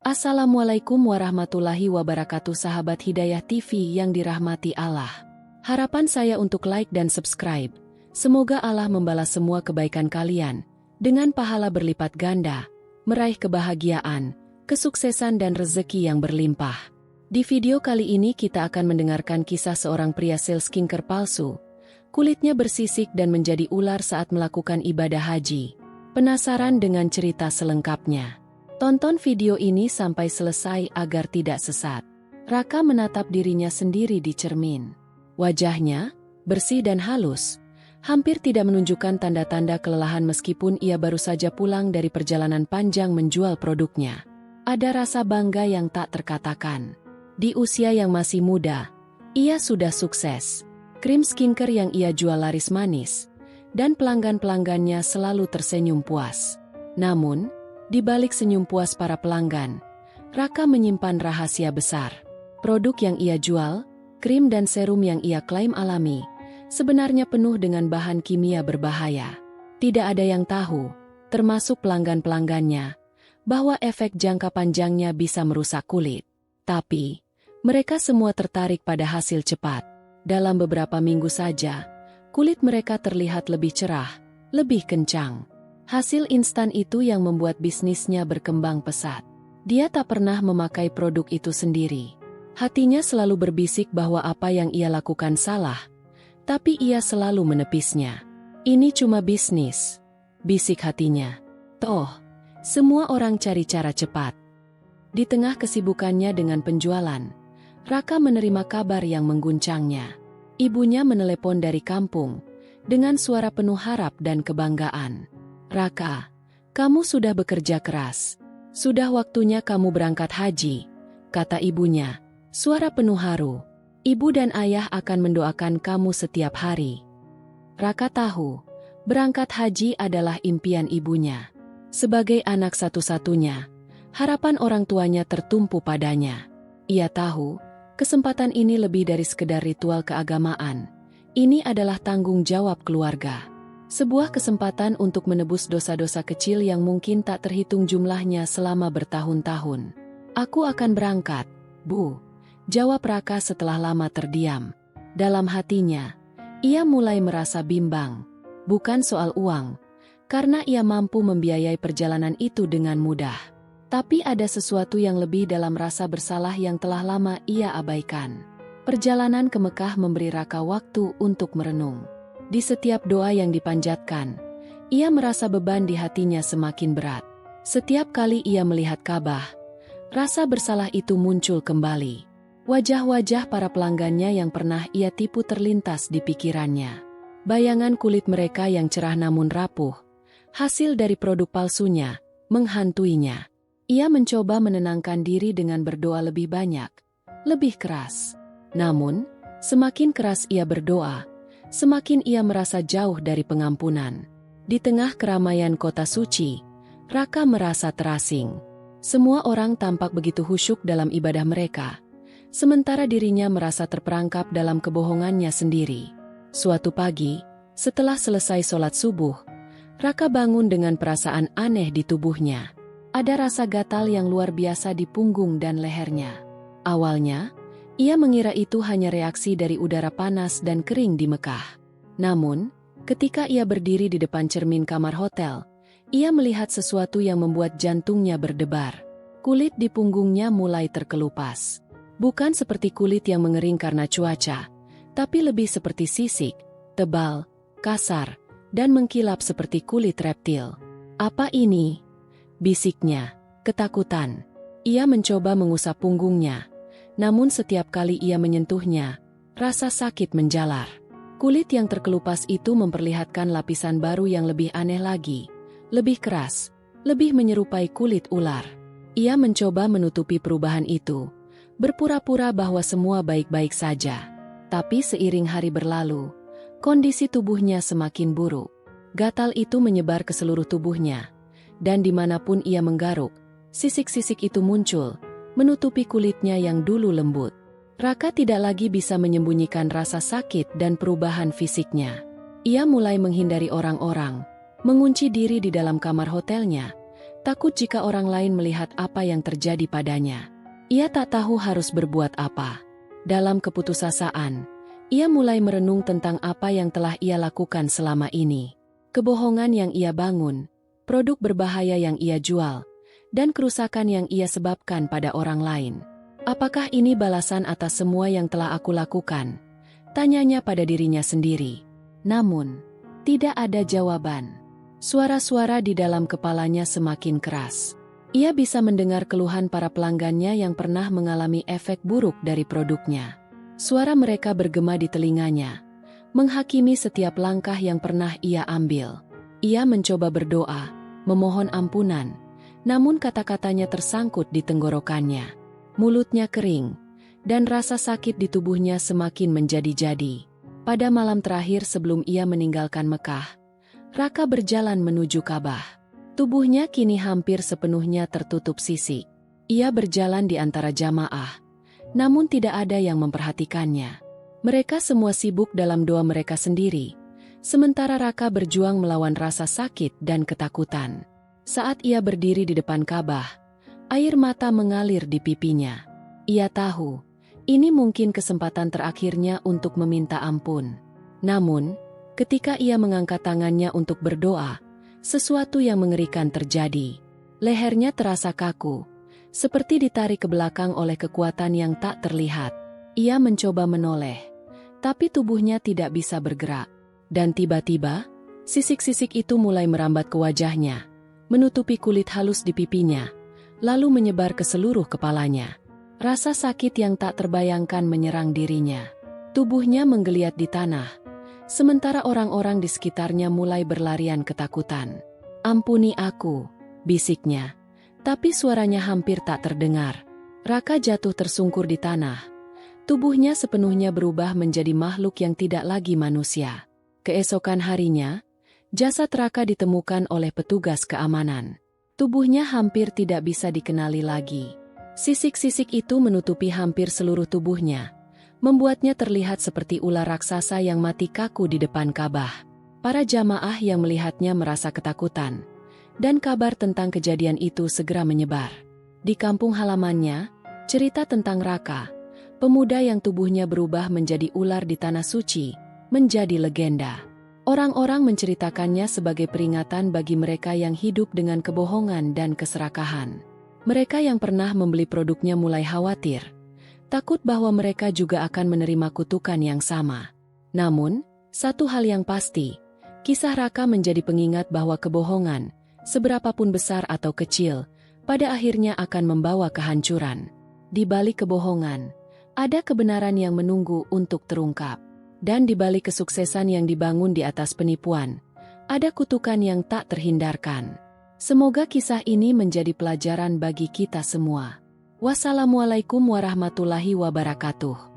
Assalamualaikum warahmatullahi wabarakatuh, sahabat Hidayah TV yang dirahmati Allah. Harapan saya untuk like dan subscribe. Semoga Allah membalas semua kebaikan kalian dengan pahala berlipat ganda, meraih kebahagiaan, kesuksesan dan rezeki yang berlimpah. Di video kali ini kita akan mendengarkan kisah seorang pria sales skincare palsu. Kulitnya bersisik dan menjadi ular saat melakukan ibadah haji. Penasaran dengan cerita selengkapnya? Tonton video ini sampai selesai agar tidak sesat. Raka menatap dirinya sendiri di cermin. Wajahnya bersih dan halus, hampir tidak menunjukkan tanda-tanda kelelahan meskipun ia baru saja pulang dari perjalanan panjang menjual produknya. Ada rasa bangga yang tak terkatakan. Di usia yang masih muda, ia sudah sukses. Krim skincare yang ia jual laris manis, dan pelanggan-pelanggannya selalu tersenyum puas. Namun, di balik senyum puas para pelanggan, Raka menyimpan rahasia besar. Produk yang ia jual, krim dan serum yang ia klaim alami, sebenarnya penuh dengan bahan kimia berbahaya. Tidak ada yang tahu, termasuk pelanggan-pelanggannya, bahwa efek jangka panjangnya bisa merusak kulit. Tapi, mereka semua tertarik pada hasil cepat. Dalam beberapa minggu saja, kulit mereka terlihat lebih cerah, lebih kencang. Hasil instan itu yang membuat bisnisnya berkembang pesat. Dia tak pernah memakai produk itu sendiri. Hatinya selalu berbisik bahwa apa yang ia lakukan salah, tapi ia selalu menepisnya. Ini cuma bisnis, bisik hatinya. Toh, semua orang cari cara cepat. Di tengah kesibukannya dengan penjualan, Raka menerima kabar yang mengguncangnya. Ibunya menelepon dari kampung, dengan suara penuh harap dan kebanggaan. Raka, kamu sudah bekerja keras. Sudah waktunya kamu berangkat haji, kata ibunya, suara penuh haru. Ibu dan ayah akan mendoakan kamu setiap hari. Raka tahu, berangkat haji adalah impian ibunya. Sebagai anak satu-satunya, harapan orang tuanya tertumpu padanya. Ia tahu, kesempatan ini lebih dari sekedar ritual keagamaan. Ini adalah tanggung jawab keluarga. Sebuah kesempatan untuk menebus dosa-dosa kecil yang mungkin tak terhitung jumlahnya selama bertahun-tahun. Aku akan berangkat, Bu, jawab Raka setelah lama terdiam. Dalam hatinya, ia mulai merasa bimbang. Bukan soal uang, karena ia mampu membiayai perjalanan itu dengan mudah. Tapi ada sesuatu yang lebih dalam rasa bersalah yang telah lama ia abaikan. Perjalanan ke Mekah memberi Raka waktu untuk merenung. Di setiap doa yang dipanjatkan, ia merasa beban di hatinya semakin berat. Setiap kali ia melihat Ka'bah, rasa bersalah itu muncul kembali. Wajah-wajah para pelanggannya yang pernah ia tipu terlintas di pikirannya. Bayangan kulit mereka yang cerah namun rapuh, hasil dari produk palsunya, menghantuinya. Ia mencoba menenangkan diri dengan berdoa lebih banyak, lebih keras. Namun, semakin keras ia berdoa, semakin ia merasa jauh dari pengampunan. Di tengah keramaian kota suci, Raka merasa terasing. Semua orang tampak begitu khusyuk dalam ibadah mereka, sementara dirinya merasa terperangkap dalam kebohongannya sendiri. Suatu pagi, setelah selesai sholat subuh, Raka bangun dengan perasaan aneh di tubuhnya. Ada rasa gatal yang luar biasa di punggung dan lehernya. Awalnya, ia mengira itu hanya reaksi dari udara panas dan kering di Mekah. Namun, ketika ia berdiri di depan cermin kamar hotel, ia melihat sesuatu yang membuat jantungnya berdebar. Kulit di punggungnya mulai terkelupas. Bukan seperti kulit yang mengering karena cuaca, tapi lebih seperti sisik, tebal, kasar, dan mengkilap seperti kulit reptil. Apa ini? Bisiknya, ketakutan. Ia mencoba mengusap punggungnya. Namun setiap kali ia menyentuhnya, rasa sakit menjalar. Kulit yang terkelupas itu memperlihatkan lapisan baru yang lebih aneh lagi, lebih keras, lebih menyerupai kulit ular. Ia mencoba menutupi perubahan itu, berpura-pura bahwa semua baik-baik saja. Tapi seiring hari berlalu, kondisi tubuhnya semakin buruk. Gatal itu menyebar ke seluruh tubuhnya, dan dimanapun ia menggaruk, sisik-sisik itu muncul, menutupi kulitnya yang dulu lembut. Raka tidak lagi bisa menyembunyikan rasa sakit dan perubahan fisiknya. Ia mulai menghindari orang-orang, mengunci diri di dalam kamar hotelnya, Takut jika orang lain melihat apa yang terjadi padanya. Ia tak tahu harus berbuat apa. Dalam keputusasaan, ia mulai merenung tentang apa yang telah ia lakukan selama ini. Kebohongan yang ia bangun, produk berbahaya yang ia jual, dan kerusakan yang ia sebabkan pada orang lain. Apakah ini balasan atas semua yang telah aku lakukan? Tanyanya pada dirinya sendiri. Namun, tidak ada jawaban. Suara-suara di dalam kepalanya semakin keras. Ia bisa mendengar keluhan para pelanggannya yang pernah mengalami efek buruk dari produknya. Suara mereka bergema di telinganya, menghakimi setiap langkah yang pernah ia ambil. Ia mencoba berdoa, memohon ampunan, namun kata-katanya tersangkut di tenggorokannya. Mulutnya kering, dan rasa sakit di tubuhnya semakin menjadi-jadi. Pada malam terakhir sebelum ia meninggalkan Mekah, Raka berjalan menuju Ka'bah. Tubuhnya kini hampir sepenuhnya tertutup sisik. Ia berjalan di antara jamaah, namun tidak ada yang memperhatikannya. Mereka semua sibuk dalam doa mereka sendiri, sementara Raka berjuang melawan rasa sakit dan ketakutan. Saat ia berdiri di depan Ka'bah, air mata mengalir di pipinya. Ia tahu, ini mungkin kesempatan terakhirnya untuk meminta ampun. Namun, ketika ia mengangkat tangannya untuk berdoa, sesuatu yang mengerikan terjadi. Lehernya terasa kaku, seperti ditarik ke belakang oleh kekuatan yang tak terlihat. Ia mencoba menoleh, tapi tubuhnya tidak bisa bergerak. Dan tiba-tiba, sisik-sisik itu mulai merambat ke wajahnya, menutupi kulit halus di pipinya, lalu menyebar ke seluruh kepalanya. Rasa sakit yang tak terbayangkan menyerang dirinya. Tubuhnya menggeliat di tanah, sementara orang-orang di sekitarnya mulai berlarian ketakutan. "Ampuni aku," bisiknya. Tapi suaranya hampir tak terdengar. Raka jatuh tersungkur di tanah. Tubuhnya sepenuhnya berubah menjadi makhluk yang tidak lagi manusia. Keesokan harinya, jasad Raka ditemukan oleh petugas keamanan. Tubuhnya hampir tidak bisa dikenali lagi. Sisik-sisik itu menutupi hampir seluruh tubuhnya, membuatnya terlihat seperti ular raksasa yang mati kaku di depan Ka'bah. Para jamaah yang melihatnya merasa ketakutan, dan kabar tentang kejadian itu segera menyebar. Di kampung halamannya, cerita tentang Raka, pemuda yang tubuhnya berubah menjadi ular di tanah suci, menjadi legenda. Orang-orang menceritakannya sebagai peringatan bagi mereka yang hidup dengan kebohongan dan keserakahan. Mereka yang pernah membeli produknya mulai khawatir, takut bahwa mereka juga akan menerima kutukan yang sama. Namun, satu hal yang pasti, kisah Raka menjadi pengingat bahwa kebohongan, seberapapun besar atau kecil, pada akhirnya akan membawa kehancuran. Di balik kebohongan, ada kebenaran yang menunggu untuk terungkap. Dan di balik kesuksesan yang dibangun di atas penipuan, ada kutukan yang tak terhindarkan. Semoga kisah ini menjadi pelajaran bagi kita semua. Wassalamualaikum warahmatullahi wabarakatuh.